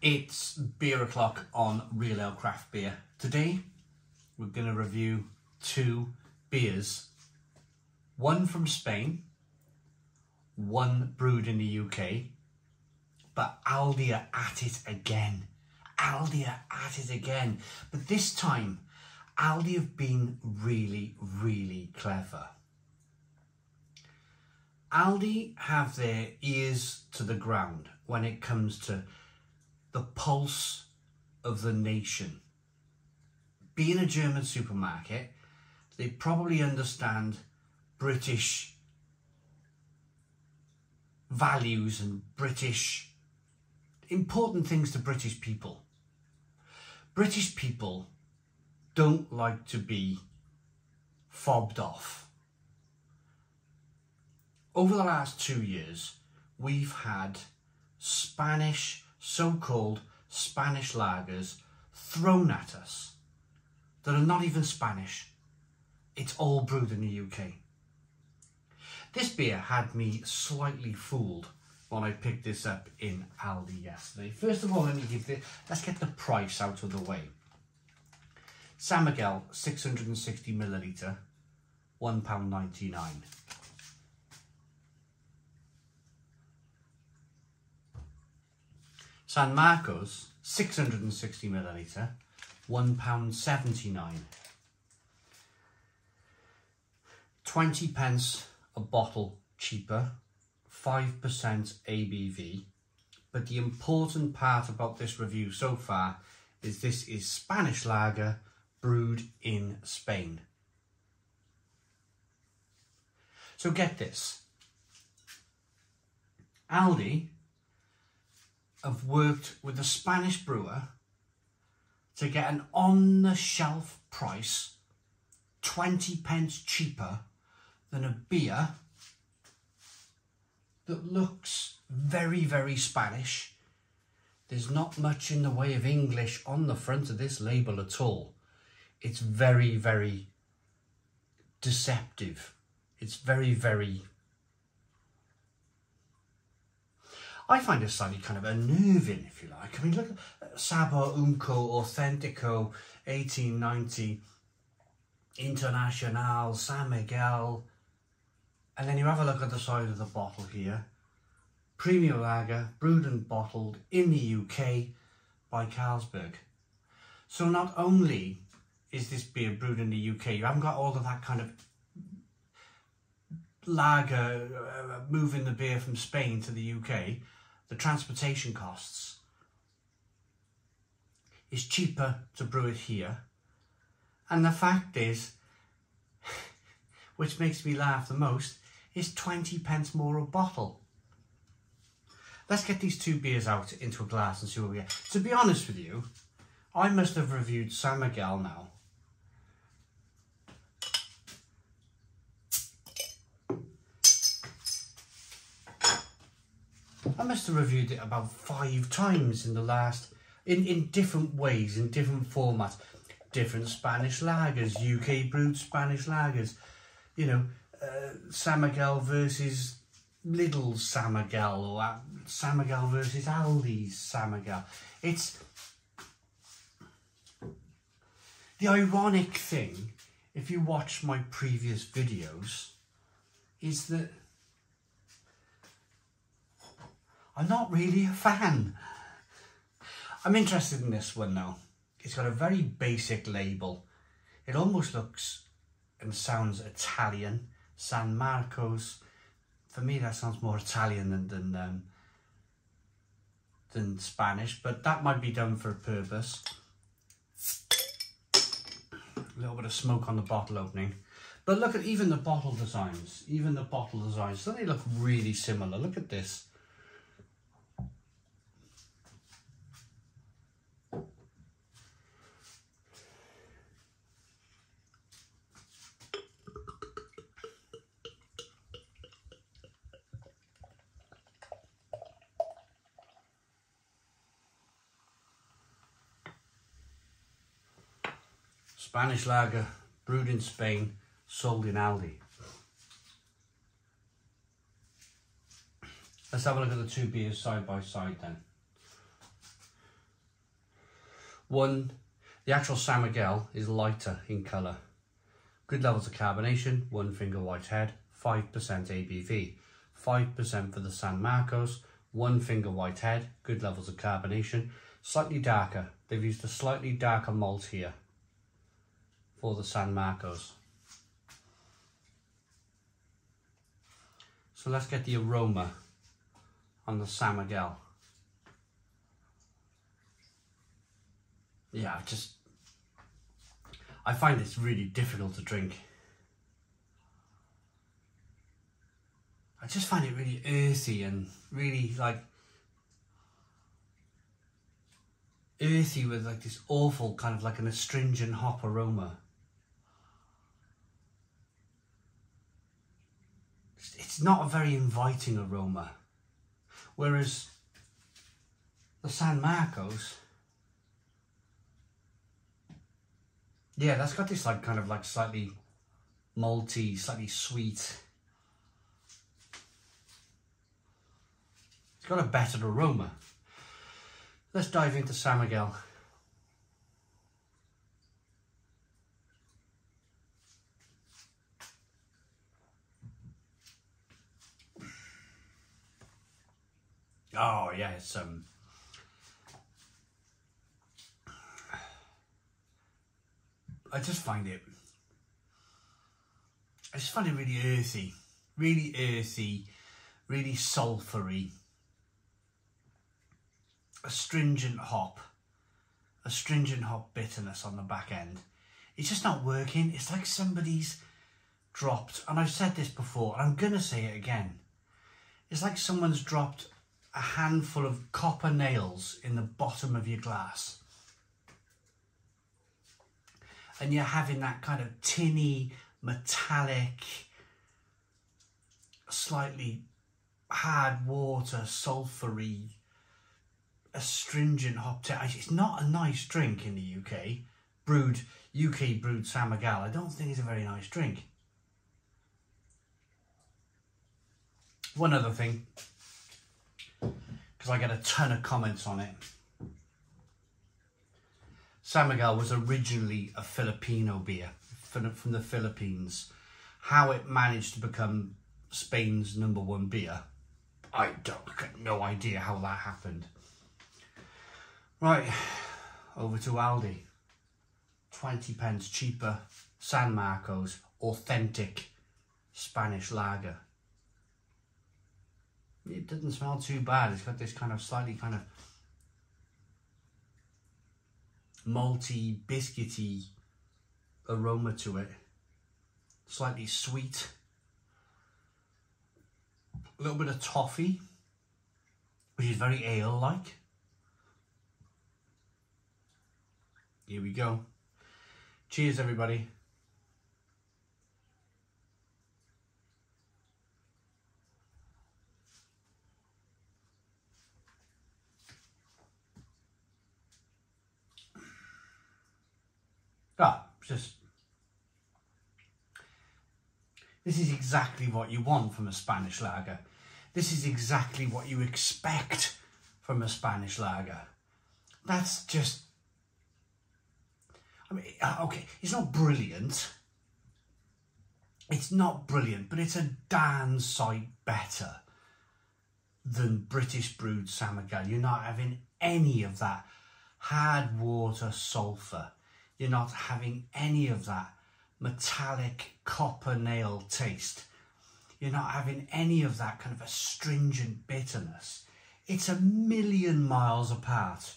It's beer o'clock on Real Ale Craft Beer. Today we're going to review two beers, one from Spain, one brewed in the UK, but Aldi are at it again. Aldi are at it again, but this time Aldi have been really clever. Aldi have their ears to the ground when it comes to the pulse of the nation. Being a German supermarket, they probably understand British values and British important things to British people. British people don't like to be fobbed off. Over the last 2 years, we've had so-called Spanish lagers thrown at us that are not even Spanish. It's all brewed in the UK. This beer had me slightly fooled when I picked this up in Aldi yesterday. First of all, let's get the price out of the way. San Miguel, 660 millilitre, £1.99. San Marcos, 660 millilitre, £1.79. 20 pence a bottle cheaper, 5% ABV. But the important part about this review so far is this is Spanish lager brewed in Spain. So get this. Aldi have worked with a Spanish brewer to get an on-the-shelf price 20 pence cheaper than a beer that looks very Spanish. There's not much in the way of English on the front of this label at all. It's very deceptive. It's very I find it slightly kind of unnerving, if you like. I mean, look at Sabor Unco Authentico 1890 Internacional San Miguel, and then you have a look at the side of the bottle here. Premium lager, brewed and bottled in the UK by Carlsberg. So not only is this beer brewed in the UK, you haven't got all of that kind of lager moving the beer from Spain to the UK. The transportation costs is cheaper to brew it here. And the fact is, which makes me laugh the most, is 20 pence more a bottle. Let's get these two beers out into a glass and see what we get. To be honest with you, I must have reviewed San Miguel now. I must have reviewed it about 5 times in the last, in different ways, in different formats. Different Spanish lagers, UK brewed Spanish lagers, you know, San Miguel versus Lidl's San Miguel, or San Miguel versus Aldi's San Miguel. It's the ironic thing, if you watch my previous videos, is that I'm not really a fan. I'm interested in this one now. It's got a very basic label. It almost looks and sounds Italian. San Marcos. For me, that sounds more Italian than Spanish, but that might be done for a purpose. A little bit of smoke on the bottle opening. But look at even the bottle designs. So they look really similar. Look at this. Spanish lager, brewed in Spain, sold in Aldi. Let's have a look at the two beers side by side then. The actual San Miguel is lighter in colour. Good levels of carbonation, 1 finger white head, 5% ABV. 5% for the San Marcos, 1 finger white head, good levels of carbonation. Slightly darker. They've used a slightly darker malt here for the San Marcos. So let's get the aroma on the San Miguel. Yeah, I find it's really difficult to drink. I just find it really earthy and really like earthy with like this awful kind of like an astringent hop aroma. It's not a very inviting aroma. Whereas the San Marcos, yeah, that's got this like kind of like slightly malty, slightly sweet. It's got a better aroma. Let's dive into San Miguel. Oh yeah, it's I just find it really earthy, really sulphury. Astringent hop bitterness on the back end. It's just not working. It's like somebody's dropped, and I've said this before, and I'm going to say it again. It's like someone's dropped a handful of copper nails in the bottom of your glass. And you're having that kind of tinny, metallic, slightly hard water, sulphury, astringent hop taste. It's not a nice drink in the UK. UK brewed San Miguel. I don't think it's a very nice drink. One other thing, because I get a ton of comments on it. San Miguel was originally a Filipino beer from the Philippines. How it managed to become Spain's #1 beer, I got no idea how that happened. Right, over to Aldi. 20p cheaper, San Marcos, authentic Spanish lager. It doesn't smell too bad. It's got this kind of slightly kind of malty, biscuity aroma to it. Slightly sweet. A little bit of toffee, which is very ale-like. Here we go. Cheers, everybody. This is exactly what you want from a Spanish lager. This is exactly what you expect from a Spanish lager. That's just, I mean, okay, it's not brilliant. It's not brilliant, but it's a darn sight better than British brewed San Miguel. You're not having any of that hard water sulphur. You're not having any of that metallic copper nail taste. You're not having any of that kind of astringent bitterness. It's a million miles apart.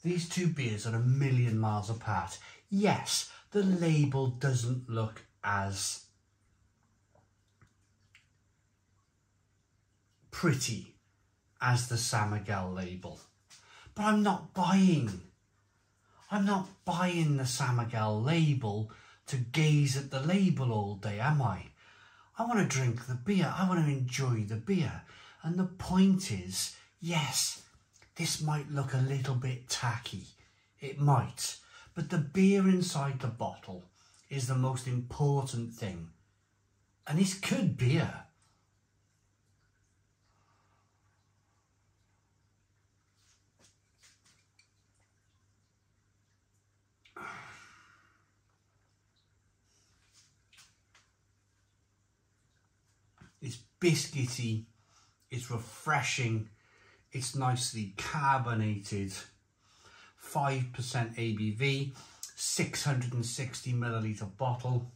These two beers are a million miles apart. Yes, the label doesn't look as pretty as the San Miguel label, but I'm not buying the San Miguel label to gaze at the label all day, am I? I want to drink the beer. I want to enjoy the beer. And the point is, yes, this might look a little bit tacky. It might. But the beer inside the bottle is the most important thing. And it's good beer. biscuity, it's refreshing, it's nicely carbonated, 5% ABV, 660 milliliter bottle.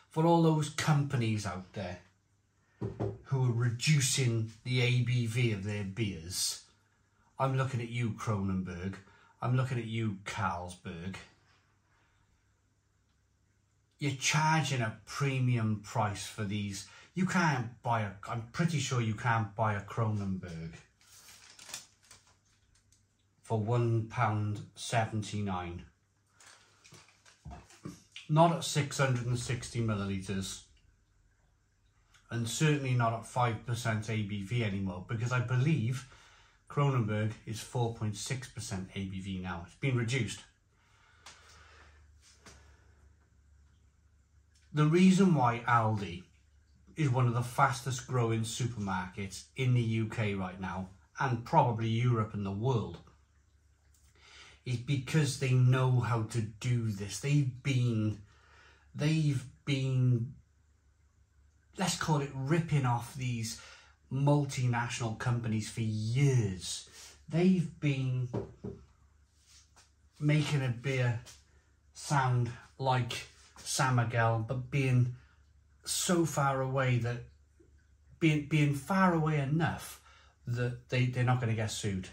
For all those companies out there who are reducing the ABV of their beers, I'm looking at you, Kronenbourg. I'm looking at you, Carlsberg. You're charging a premium price for these. You can't buy I'm pretty sure you can't buy a Kronenbourg for £1.79. Not at 660 millilitres. And certainly not at 5% ABV anymore, because I believe Kronenbourg is 4.6% ABV now. It's been reduced. The reason why Aldi is one of the fastest growing supermarkets in the UK right now, and probably Europe and the world, is because they know how to do this. They've been, let's call it, ripping off these multinational companies for years. They've been making a beer sound like San Miguel, but being so far away that being far away enough that they're not going to get sued.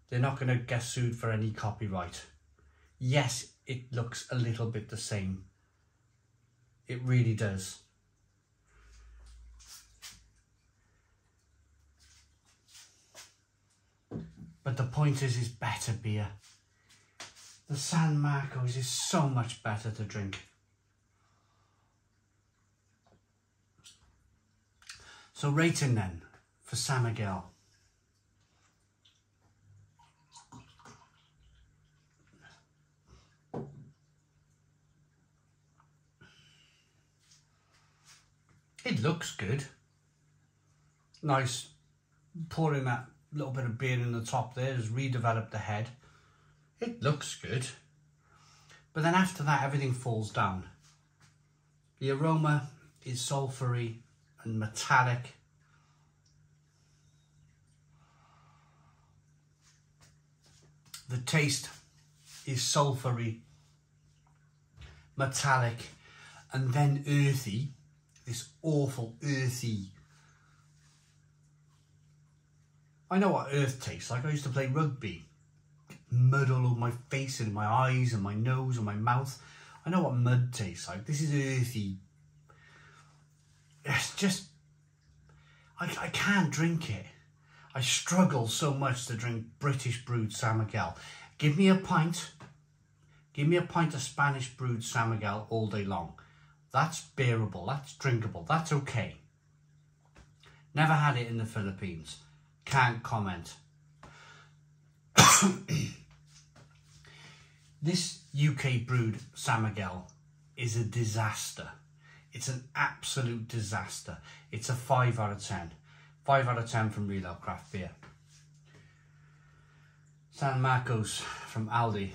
They're not going to get sued for any copyright. Yes, it looks a little bit the same. It really does. But the point is, it's better beer. The San Marcos is so much better to drink. So rating then for San Miguel. It looks good. Nice. Pouring that little bit of beer in the top there has redeveloped the head. It looks good. But then after that, everything falls down. The aroma is sulphury and metallic. The taste is sulphury, metallic, and then earthy. This awful earthy. I know what earth tastes like. I used to play rugby. Mud all over my face and my eyes and my nose and my mouth. I know what mud tastes like. This is earthy. It's just, I can't drink it. I struggle so much to drink British brewed San Miguel. Give me a pint of Spanish brewed San Miguel all day long. That's bearable, that's drinkable, that's okay. Never had it in the Philippines. Can't comment. This UK brewed San Miguel is a disaster. It's an absolute disaster. It's a 5 out of 10. 5 out of 10 from Real Ale Craft Beer. San Marcos from Aldi.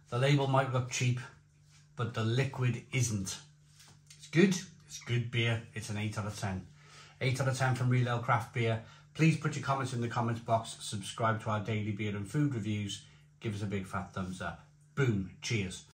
The label might look cheap, but the liquid isn't. It's good. It's good beer. It's an 8 out of 10. 8 out of 10 from Real Ale Craft Beer. Please put your comments in the comments box. Subscribe to our daily beer and food reviews. Give us a big fat thumbs up. Boom. Cheers.